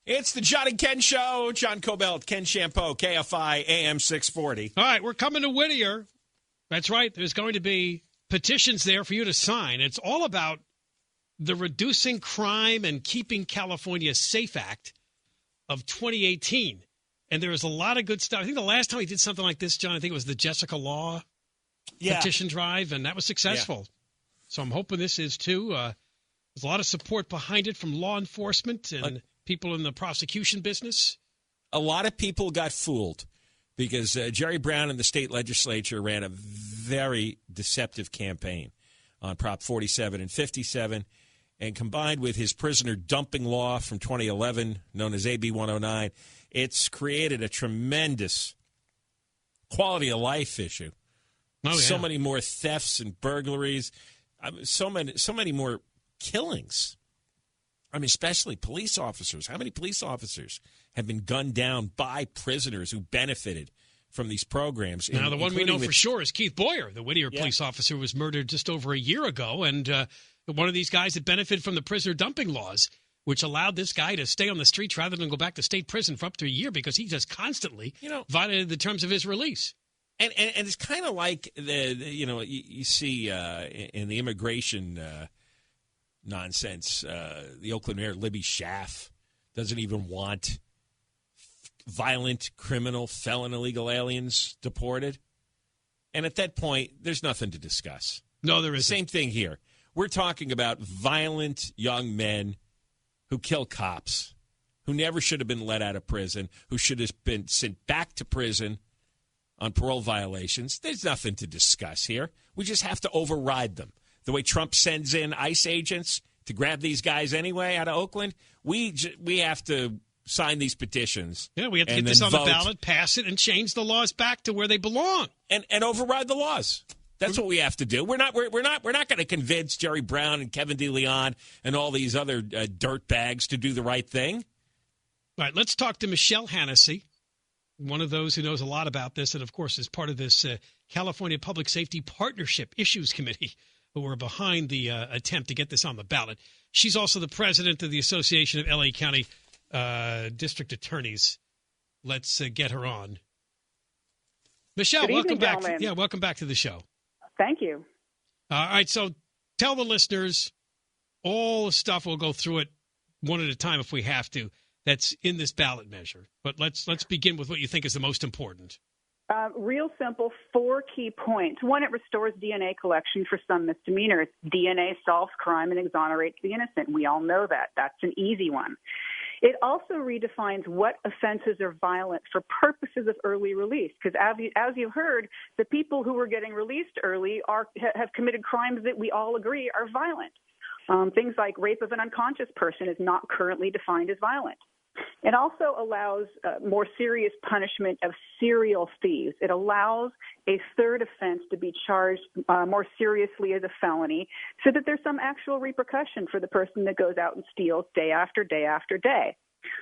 It's the John and Ken Show. John Cobelt, Ken Shampoo, KFI, AM 640. All right, we're coming to Whittier. That's right. There's going to be petitions there for you to sign. It's all about the Reducing Crime and Keeping California Safe Act of 2018. And there was a lot of good stuff. I think the last time we did something like this, John, I think it was the Jessica Law petition drive, and that was successful. Yeah. So I'm hoping this is too. There's a lot of support behind it from law enforcement and people in the prosecution business. A lot of people got fooled because Jerry Brown in the state legislature ran a very deceptive campaign on Prop 47 and 57, and combined with his prisoner dumping law from 2011, known as AB 109, it's created a tremendous quality of life issue. Oh, yeah. So many more thefts and burglaries, so many more killings. I mean, especially police officers. How many police officers have been gunned down by prisoners who benefited from these programs? Now, the one we know for sure is Keith Boyer, the Whittier police officer, was murdered just over a year ago. And one of these guys that benefited from the prisoner dumping laws, which allowed this guy to stay on the streets rather than go back to state prison for up to a year because he just constantly violated the terms of his release. And it's kind of like, you see in the immigration nonsense, the Oakland mayor, Libby Schaaf, doesn't even want violent, criminal, felon, illegal aliens deported. And at that point, there's nothing to discuss. No, there isn't. Same thing here. We're talking about violent young men who kill cops, who never should have been let out of prison, who should have been sent back to prison on parole violations. There's nothing to discuss here. We just have to override them. The way Trump sends in ICE agents to grab these guys anyway out of Oakland, we have to sign these petitions. Yeah, we have to get this on the ballot, pass it, and change the laws back to where they belong, and override the laws. That's what we have to do. We're not going to convince Jerry Brown and Kevin DeLeon and all these other dirtbags to do the right thing. All right, let's talk to Michele Hanisee, one of those who knows a lot about this, and of course is part of this California Public Safety Partnership Issues Committee, who were behind the attempt to get this on the ballot. She's also the president of the Association of L.A. County District Attorneys. Let's get her on. Michele, welcome back. Welcome back to the show. Thank you. All right, so tell the listeners all the stuff. We'll go through it one at a time if we have to. That's in this ballot measure. But let's begin with what you think is the most important. Real simple, 4 key points. 1, it restores DNA collection for some misdemeanors. DNA solves crime and exonerates the innocent. We all know that. That's an easy one. It also redefines what offenses are violent for purposes of early release, because as you've heard, the people who were getting released early have committed crimes that we all agree are violent. Things like rape of an unconscious person is not currently defined as violent. It also allows more serious punishment of serial thieves. It allows a third offense to be charged more seriously as a felony so that there's some actual repercussion for the person that goes out and steals day after day after day.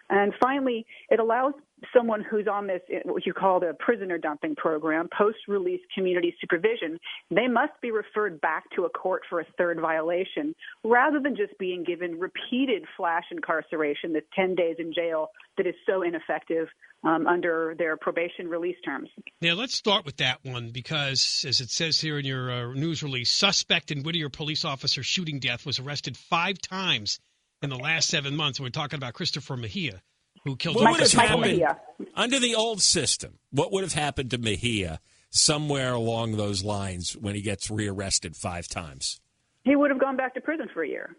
And finally, it allows someone who's on this, what you call the prisoner dumping program, post-release community supervision, they must be referred back to a court for a third violation rather than just being given repeated flash incarceration, this 10 days in jail that is so ineffective under their probation release terms. Now, let's start with that one because, as it says here in your news release, suspect in Whittier police officer shooting death was arrested 5 times in the last 7 months. We're talking about Christopher Mejia, who killed Michael Mejia. Under the old system, what would have happened to Mejia somewhere along those lines when he gets rearrested 5 times? He would have gone back to prison for a year.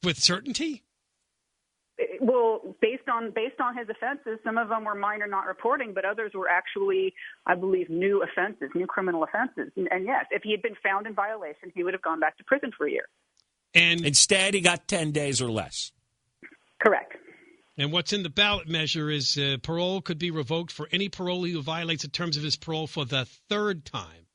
With certainty? Well, based on his offenses, some of them were minor not reporting, but others were actually, I believe, new offenses, new criminal offenses. And yes, if he had been found in violation, he would have gone back to prison for a year. And instead, he got 10 days or less. Correct. And what's in the ballot measure is parole could be revoked for any parolee who violates the terms of his parole for the 3rd time.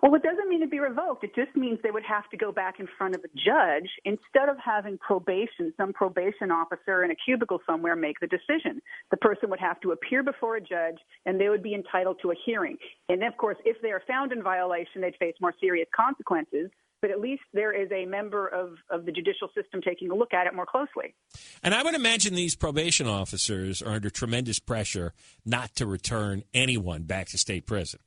Well, it doesn't mean to be revoked. It just means they would have to go back in front of a judge instead of having probation, some probation officer in a cubicle somewhere make the decision. The person would have to appear before a judge, and they would be entitled to a hearing. And, of course, if they are found in violation, they'd face more serious consequences. but at least there is a member of the judicial system taking a look at it more closely. And I would imagine these probation officers are under tremendous pressure not to return anyone back to state prison.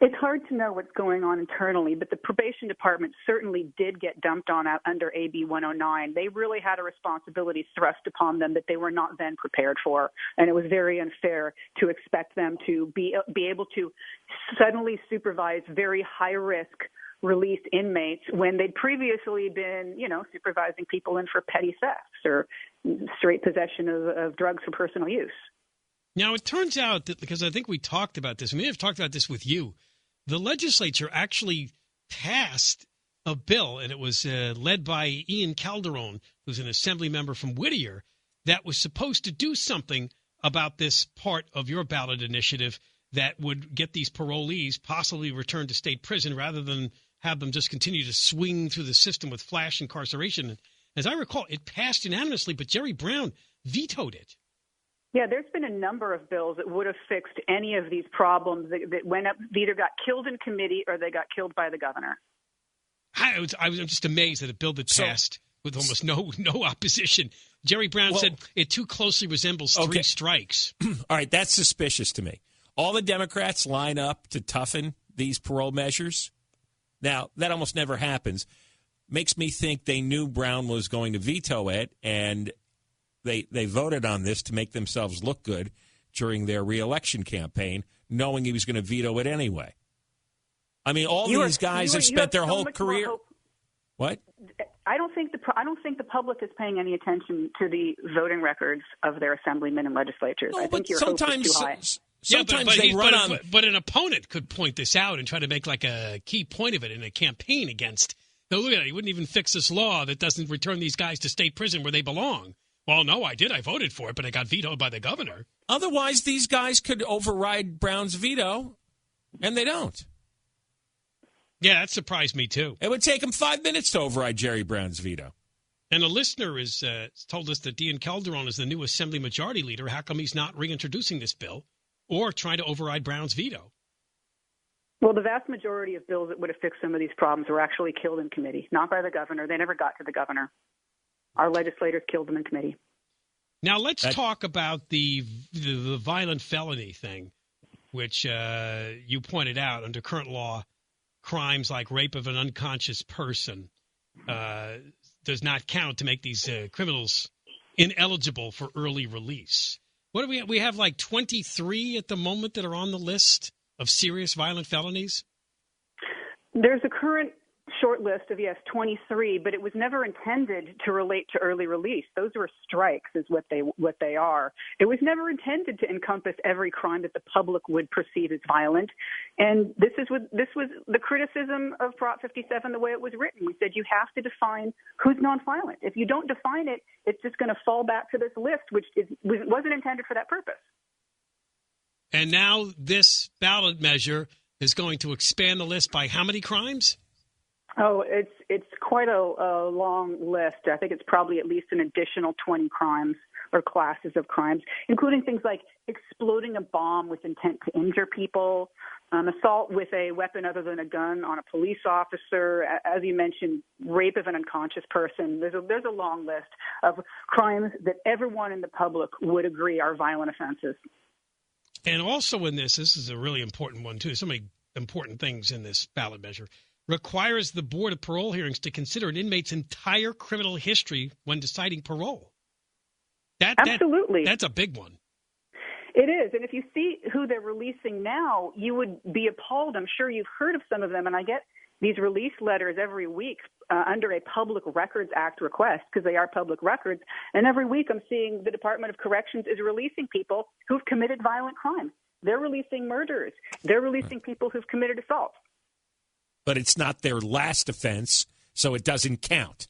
It's hard to know what's going on internally, but the probation department certainly did get dumped on out under AB 109. They really had a responsibility thrust upon them that they were not then prepared for, and it was very unfair to expect them to be able to suddenly supervise very high-risk released inmates when they'd previously been, supervising people in for petty thefts or straight possession of drugs for personal use. Now, it turns out that, because I think we talked about this, we may have talked about this with you, the legislature actually passed a bill, and it was led by Ian Calderon, who's an assembly member from Whittier, that was supposed to do something about this part of your ballot initiative that would get these parolees possibly returned to state prison rather than have them just continue to swing through the system with flash incarceration. As I recall, it passed unanimously, but Jerry Brown vetoed it. Yeah, there's been a number of bills that would have fixed any of these problems that went up, either got killed in committee or they got killed by the governor. I was just amazed that a bill that passed with almost no opposition. Jerry Brown said it too closely resembles three strikes. All right, that's suspicious to me. All the Democrats line up to toughen these parole measures. Now, that almost never happens. Makes me think they knew Brown was going to veto it, and they voted on this to make themselves look good during their reelection campaign, knowing he was going to veto it anyway. I mean, all these guys have spent their whole career. What? I don't think the public is paying any attention to the voting records of their assemblymen and legislatures. No, I think your hope is too high. Sometimes they run on. But an opponent could point this out and try to make like a key point of it in a campaign against. No, look at it. He wouldn't even fix this law that doesn't return these guys to state prison where they belong. Well, no, I did. I voted for it, but it got vetoed by the governor. Otherwise, these guys could override Brown's veto, and they don't. Yeah, that surprised me, too. It would take them 5 minutes to override Jerry Brown's veto. And a listener has told us that Ian Calderon is the new Assembly Majority Leader. How come he's not reintroducing this bill or trying to override Brown's veto? Well, the vast majority of bills that would have fixed some of these problems were actually killed in committee, not by the governor. They never got to the governor. Our legislators killed them in committee. Now let's talk about the violent felony thing, which you pointed out under current law, crimes like rape of an unconscious person does not count to make these criminals ineligible for early release. What do we have like 23 at the moment that are on the list of serious violent felonies? There's a current short list of, 23, but it was never intended to relate to early release. Those were strikes is what they are. It was never intended to encompass every crime that the public would perceive as violent. And this was the criticism of Prop 57 the way it was written. We said you have to define who's nonviolent. If you don't define it, it's just going to fall back to this list, which wasn't intended for that purpose. And now this ballot measure is going to expand the list by how many crimes? Oh, it's quite a long list. I think it's probably at least an additional 20 crimes or classes of crimes, including things like exploding a bomb with intent to injure people, assault with a weapon other than a gun on a police officer, as you mentioned, rape of an unconscious person. There's a long list of crimes that everyone in the public would agree are violent offenses. And also in this is a really important one, too. So many important things in this ballot measure. Requires the Board of Parole Hearings to consider an inmate's entire criminal history when deciding parole. Absolutely. That's a big one. It is. And if you see who they're releasing now, you would be appalled. I'm sure you've heard of some of them. And I get these release letters every week under a Public Records Act request because they are public records. And every week I'm seeing the Department of Corrections is releasing people who've committed violent crimes. They're releasing murderers. They're releasing people who've committed assault. But it's not their last offense, so it doesn't count.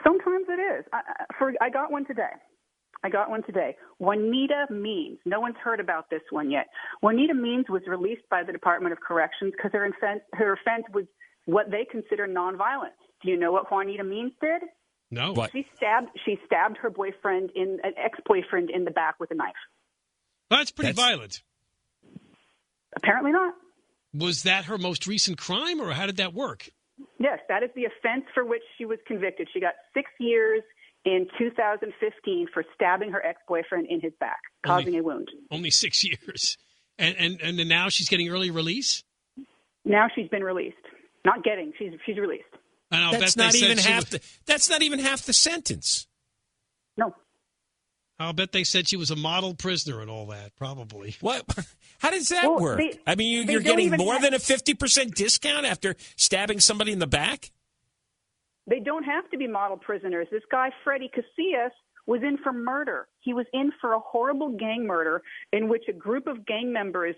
Sometimes it is. I got one today. Juanita Means. No one's heard about this one yet. Juanita Means was released by the Department of Corrections because her offense was what they consider nonviolent. Do you know what Juanita Means did? No. What? She stabbed her an ex-boyfriend in the back with a knife. That's pretty violent. Apparently not. Was that her most recent crime, or how did that work? Yes, that is the offense for which she was convicted. She got 6 years in 2015 for stabbing her ex-boyfriend in his back, causing a wound. Only 6 years. And now she's getting early release? Now she's been released. Not getting, she's released. That's not even half the sentence. No. I'll bet they said she was a model prisoner and all that, probably. What? How does that work? You're getting more than a 50% discount after stabbing somebody in the back? They don't have to be model prisoners. This guy, Freddie Casillas, was in for murder. He was in for a horrible gang murder in which a group of gang members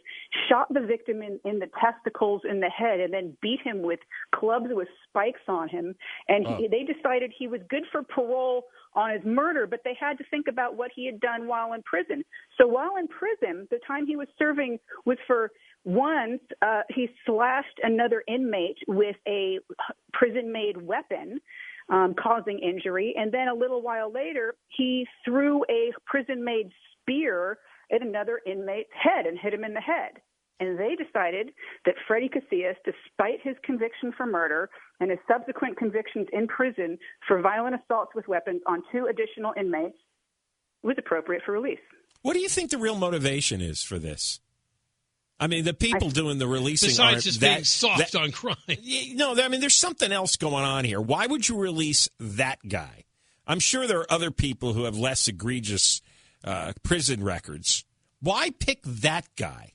shot the victim in the testicles, in the head, and then beat him with clubs with spikes on him. And they decided he was good for parole on his murder, but they had to think about what he had done while in prison. So while in prison, the time he was serving was for he slashed another inmate with a prison-made weapon, causing injury. And then a little while later, he threw a prison-made spear at another inmate's head and hit him in the head. And they decided that Freddie Casillas, despite his conviction for murder and his subsequent convictions in prison for violent assaults with weapons on 2 additional inmates, was appropriate for release. What do you think the real motivation is for this? I mean, the people doing the releasing besides just being soft on crime. No, I mean, there's something else going on here. Why would you release that guy? I'm sure there are other people who have less egregious prison records. Why pick that guy?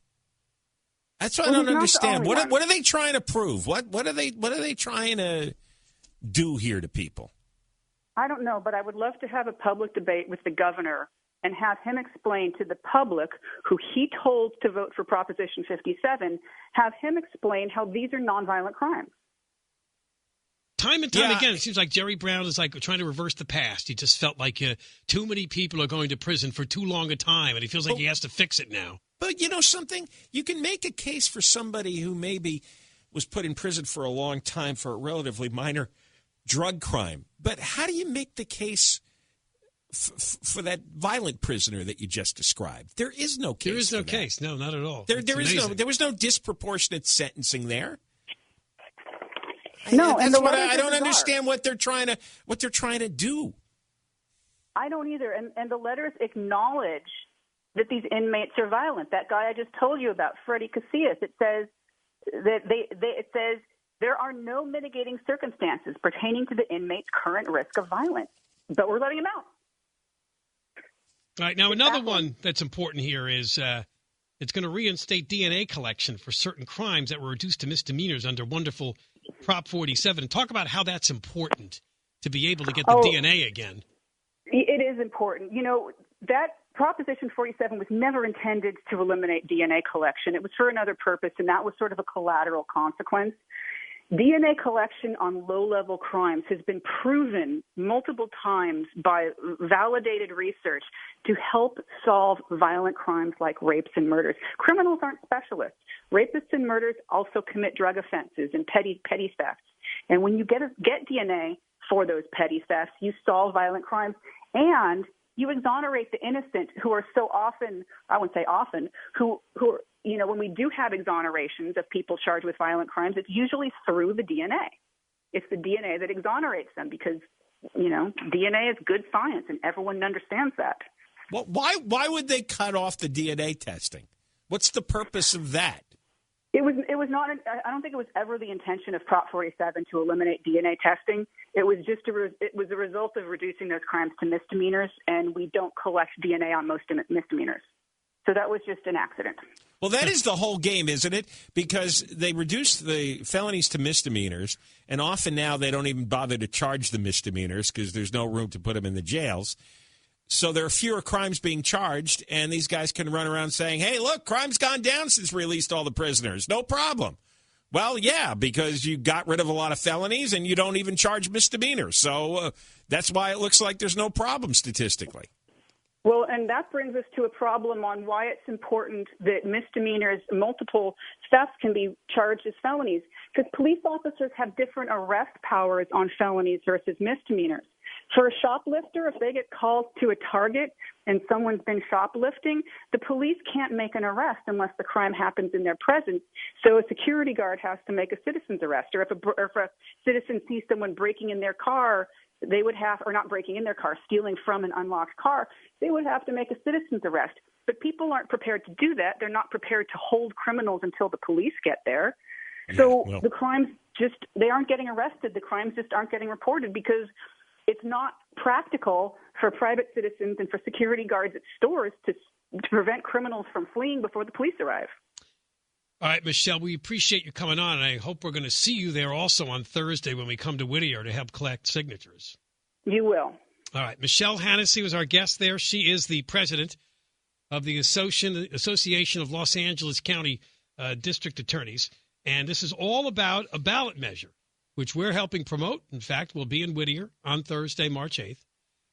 That's what I don't understand. What are they trying to prove? What are they trying to do here to people? I don't know, but I would love to have a public debate with the governor and have him explain to the public who he told to vote for Proposition 57, have him explain how these are nonviolent crimes. Time and time again, it seems like Jerry Brown is like trying to reverse the past. He just felt like too many people are going to prison for too long a time, and he feels like he has to fix it now. But you know something? You can make a case for somebody who maybe was put in prison for a long time for a relatively minor drug crime. But how do you make the case for that violent prisoner that you just described? There is no case. There is no case. No, not at all. There was no disproportionate sentencing there. No, and I don't understand what they're trying to do. I don't either. And the letters acknowledge that these inmates are violent. That guy I just told you about, Freddie Casillas, it says that it says there are no mitigating circumstances pertaining to the inmate's current risk of violence, but we're letting him out. All right. Now, another one that's important here is it's going to reinstate DNA collection for certain crimes that were reduced to misdemeanors under wonderful Prop 47. Talk about how that's important to be able to get the DNA again. It is important. You know, that Proposition 47 was never intended to eliminate DNA collection. It was for another purpose, and that was sort of a collateral consequence. DNA collection on low-level crimes has been proven multiple times by validated research to help solve violent crimes like rapes and murders. Criminals aren't specialists. Rapists and murderers also commit drug offenses and petty thefts. And when you get DNA for those petty thefts, you solve violent crimes and you exonerate the innocent who are so often, I wouldn't say often, who are, you know, when we do have exonerations of people charged with violent crimes, it's usually through the DNA. It's the DNA that exonerates them because, you know, DNA is good science and everyone understands that. Well, why would they cut off the DNA testing? What's the purpose of that? It was not. I don't think it was ever the intention of Prop 47 to eliminate DNA testing. It was just it was a result of reducing those crimes to misdemeanors, and we don't collect DNA on most misdemeanors. So that was just an accident. Well, that is the whole game, isn't it? Because they reduced the felonies to misdemeanors, and often now they don't even bother to charge the misdemeanors because there's no room to put them in the jails. So there are fewer crimes being charged, and these guys can run around saying, hey, look, crime's gone down since we released all the prisoners. No problem. Well, yeah, because you got rid of a lot of felonies, and you don't even charge misdemeanors. So that's why it looks like there's no problem statistically. Well, and that brings us to a problem on why it's important that misdemeanors, multiple thefts can be charged as felonies, because police officers have different arrest powers on felonies versus misdemeanors. For a shoplifter, if they get called to a target and someone's been shoplifting, the police can't make an arrest unless the crime happens in their presence. So a security guard has to make a citizen's arrest. Or if a citizen sees someone breaking in their car, they would have, or not breaking in their car, stealing from an unlocked car, they would have to make a citizen's arrest. But people aren't prepared to do that. They're not prepared to hold criminals until the police get there. So the crimes they aren't getting arrested. The crimes just aren't getting reported because it's not practical for private citizens and for security guards at stores to prevent criminals from fleeing before the police arrive. All right, Michele, we appreciate you coming on, and I hope we're going to see you there also on Thursday when we come to Whittier to help collect signatures. You will. All right, Michele Hanisee was our guest there. She is the president of the Association of Los Angeles County District Attorneys, and this is all about a ballot measure, which we're helping promote. In fact, we'll be in Whittier on Thursday, March 8th.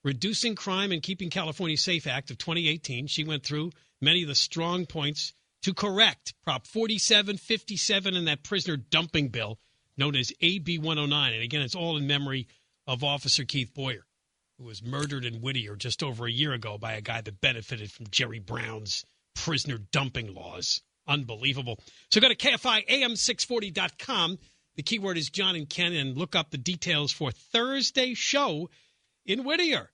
Reducing Crime and Keeping California Safe Act of 2018. She went through many of the strong points to correct Prop 4757 and that prisoner dumping bill known as AB 109. And again, it's all in memory of Officer Keith Boyer, who was murdered in Whittier just over a year ago by a guy that benefited from Jerry Brown's prisoner dumping laws. Unbelievable. So go to KFIAM640.com. The keyword is John and Ken, and look up the details for Thursday's show in Whittier.